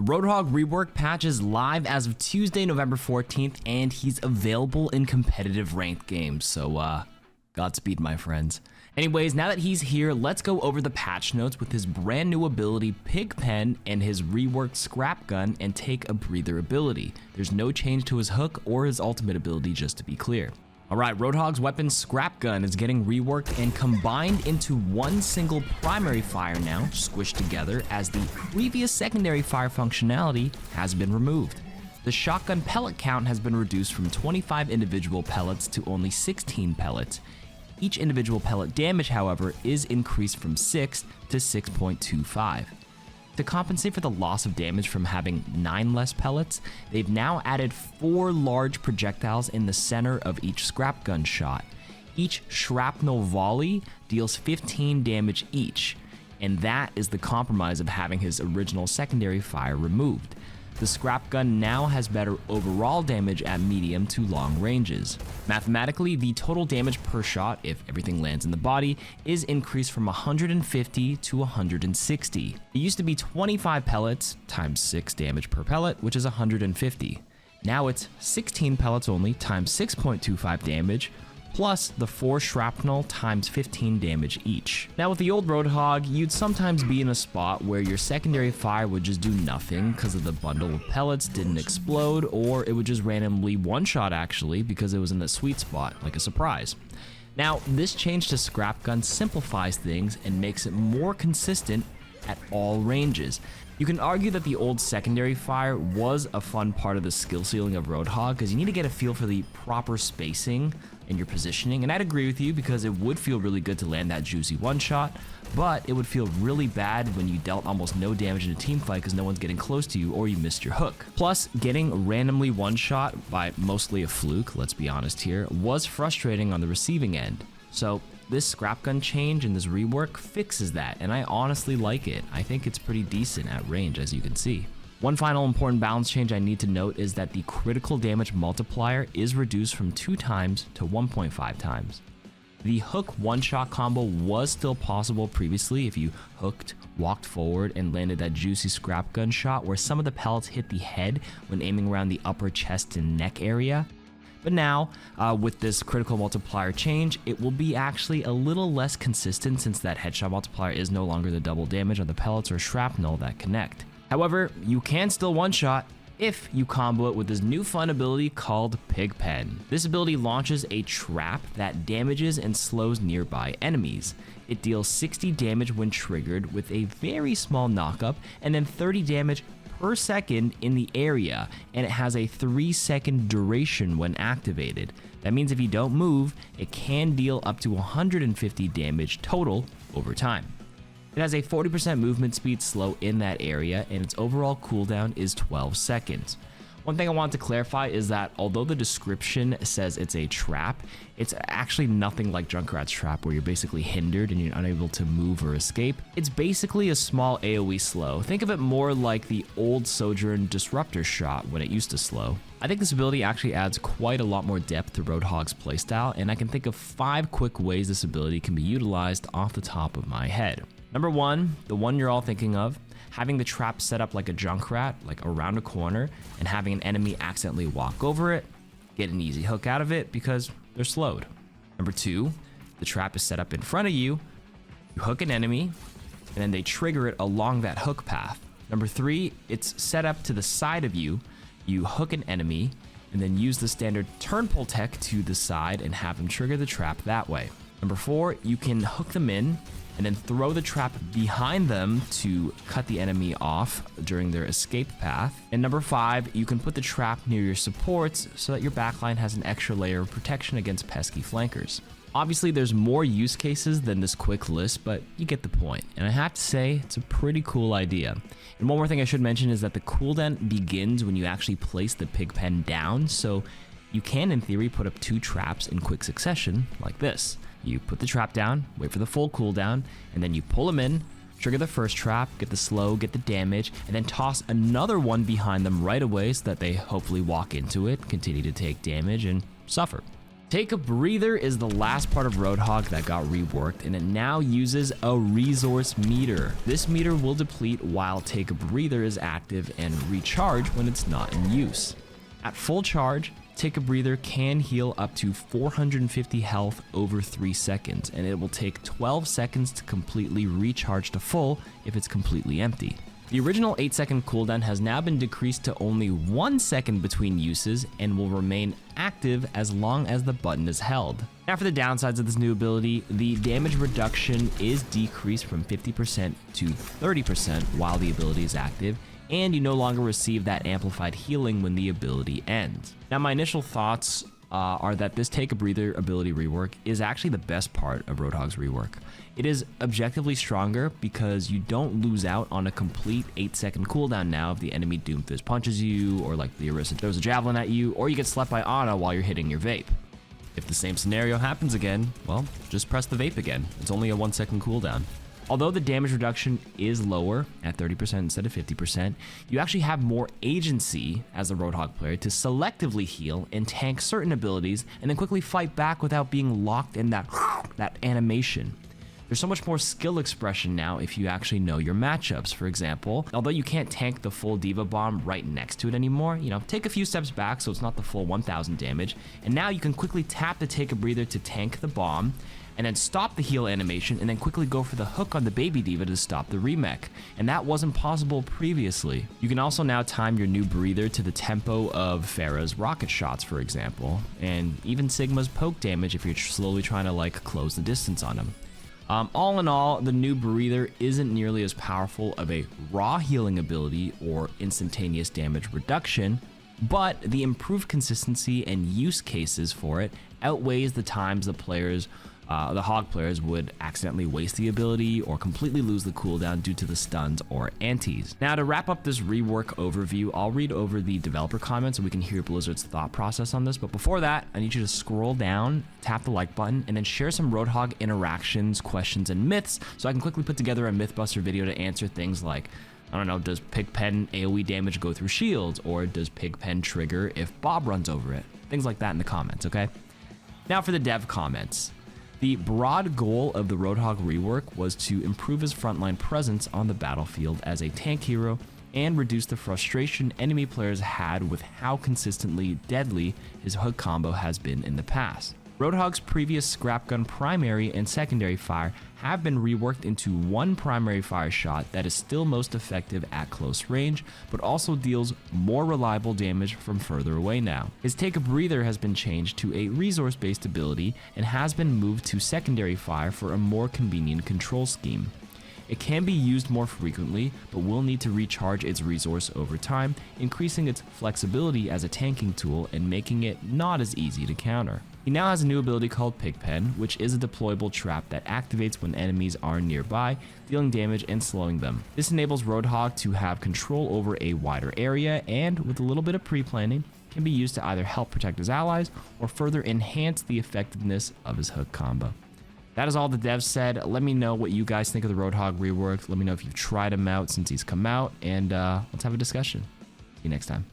ROADHOG Rework patch is live as of Tuesday, November 14th, and he's available in competitive ranked games, so Godspeed, my friends. Anyways, now that he's here, let's go over the patch notes with his brand new ability Pigpen and his reworked Scrap Gun and Take a Breather ability. There's no change to his hook or his ultimate ability, just to be clear. Alright, ROADHOG's weapon Scrap Gun is getting reworked and combined into one single primary fire now, squished together, as the previous secondary fire functionality has been removed. The shotgun pellet count has been reduced from 25 individual pellets to only 16 pellets. Each individual pellet damage, however, is increased from 6 to 6.25. To compensate for the loss of damage from having 9 less pellets, they've now added 4 large projectiles in the center of each scrap gun shot. Each shrapnel volley deals 15 damage each, and that is the compromise of having his original secondary fire removed. The scrap gun now has better overall damage at medium to long ranges. Mathematically, the total damage per shot, if everything lands in the body, is increased from 150 to 160. It used to be 25 pellets times 6 damage per pellet, which is 150. Now it's 16 pellets only times 6.25 damage, plus the 4 shrapnel times 15 damage each. Now with the old ROADHOG, you'd sometimes be in a spot where your secondary fire would just do nothing because of the bundle of pellets didn't explode, or it would just randomly one-shot actually because it was in the sweet spot, like a surprise. Now this change to Scrap Gun simplifies things and makes it more consistent at all ranges. You can argue that the old secondary fire was a fun part of the skill ceiling of ROADHOG because you need to get a feel for the proper spacing and your positioning, and I'd agree with you because it would feel really good to land that juicy one-shot, but it would feel really bad when you dealt almost no damage in a team fight because no one's getting close to you or you missed your hook. Plus, getting randomly one-shot by mostly a fluke, let's be honest here, was frustrating on the receiving end. So this scrap gun change and this rework fixes that, and I honestly like it. I think it's pretty decent at range, as you can see. One final important balance change I need to note is that the critical damage multiplier is reduced from 2 times to 1.5 times. The hook one-shot combo was still possible previously if you hooked, walked forward, and landed that juicy scrap gun shot where some of the pellets hit the head when aiming around the upper chest and neck area. But now, with this critical multiplier change, it will be actually a little less consistent since that headshot multiplier is no longer the double damage on the pellets or shrapnel that connect. However, you can still one-shot if you combo it with this new fun ability called Pigpen. This ability launches a trap that damages and slows nearby enemies. It deals 60 damage when triggered with a very small knockup, and then 30 damage per second in the area, and it has a 3-second duration when activated. That means if you don't move, it can deal up to 150 damage total over time. It has a 40% movement speed slow in that area, and its overall cooldown is 12 seconds. One thing I want to clarify is that although the description says it's a trap, it's actually nothing like Junkrat's trap where you're basically hindered and you're unable to move or escape. It's basically a small AoE slow. Think of it more like the old Sojourn Disruptor shot when it used to slow. I think this ability actually adds quite a lot more depth to ROADHOG's playstyle, and I can think of 5 quick ways this ability can be utilized off the top of my head. Number 1, the one you're all thinking of, having the trap set up like a Junkrat, like around a corner, and having an enemy accidentally walk over it, get an easy hook out of it because they're slowed. Number 2, the trap is set up in front of you, you hook an enemy, and then they trigger it along that hook path. Number 3, it's set up to the side of you, you hook an enemy, and then use the standard turn pull tech to the side and have them trigger the trap that way. Number 4, you can hook them in, and then throw the trap behind them to cut the enemy off during their escape path. And number 5, you can put the trap near your supports so that your backline has an extra layer of protection against pesky flankers. Obviously, there's more use cases than this quick list, but you get the point. And I have to say, it's a pretty cool idea. And one more thing I should mention is that the cooldown begins when you actually place the Pigpen down, so you can, in theory, put up 2 traps in quick succession, like this. You put the trap down, wait for the full cooldown, and then you pull them in, trigger the first trap, get the slow, get the damage, and then toss another one behind them right away so that they hopefully walk into it, continue to take damage, and suffer. Take a Breather is the last part of Roadhog that got reworked, and it now uses a resource meter. This meter will deplete while Take a Breather is active and recharge when it's not in use. At full charge, Take a Breather can heal up to 450 health over 3 seconds, and it will take 12 seconds to completely recharge to full if it's completely empty. The original 8-second cooldown has now been decreased to only 1 second between uses and will remain active as long as the button is held. Now for the downsides of this new ability, the damage reduction is decreased from 50% to 30% while the ability is active, and you no longer receive that amplified healing when the ability ends. Now my initial thoughts are that this Take a Breather ability rework is actually the best part of Roadhog's rework. It is objectively stronger because you don't lose out on a complete 8-second cooldown now if the enemy Doomfist punches you, or like the Urzu throws a javelin at you, or you get slept by Ana while you're hitting your vape. If the same scenario happens again, well, just press the vape again. It's only a 1-second cooldown. Although the damage reduction is lower at 30% instead of 50%, you actually have more agency as a Roadhog player to selectively heal and tank certain abilities and then quickly fight back without being locked in that animation. There's so much more skill expression now if you actually know your matchups. For example, although you can't tank the full Diva Bomb right next to it anymore, take a few steps back so it's not the full 1000 damage, and now you can quickly tap the Take a Breather to tank the bomb, and then stop the heal animation, and then quickly go for the hook on the baby diva to stop the remech. And that wasn't possible previously. You can also now time your new breather to the tempo of Pharah's rocket shots, for example, and even Sigma's poke damage if you're slowly trying to close the distance on him. All in all, the new breather isn't nearly as powerful of a raw healing ability or instantaneous damage reduction, but the improved consistency and use cases for it outweighs the times the Hog players would accidentally waste the ability or completely lose the cooldown due to the stuns or antis. Now to wrap up this rework overview, I'll read over the developer comments so we can hear Blizzard's thought process on this, but before that, I need you to scroll down, tap the like button, and then share some Roadhog interactions, questions, and myths so I can quickly put together a Mythbuster video to answer things like, I don't know, does Pigpen AoE damage go through shields, or does Pigpen trigger if Bob runs over it? Things like that in the comments, okay? Now for the dev comments. The broad goal of the Roadhog rework was to improve his frontline presence on the battlefield as a tank hero and reduce the frustration enemy players had with how consistently deadly his hook combo has been in the past. Roadhog's previous scrap gun primary and secondary fire have been reworked into one primary fire shot that is still most effective at close range, but also deals more reliable damage from further away now. His Take a Breather has been changed to a resource-based ability and has been moved to secondary fire for a more convenient control scheme. It can be used more frequently, but will need to recharge its resource over time, increasing its flexibility as a tanking tool and making it not as easy to counter. He now has a new ability called Pigpen, which is a deployable trap that activates when enemies are nearby, dealing damage and slowing them. This enables Roadhog to have control over a wider area and, with a little bit of pre-planning, can be used to either help protect his allies or further enhance the effectiveness of his hook combo. That is all the devs said. Let me know what you guys think of the Roadhog rework. Let me know if you've tried him out since he's come out, and let's have a discussion. See you next time.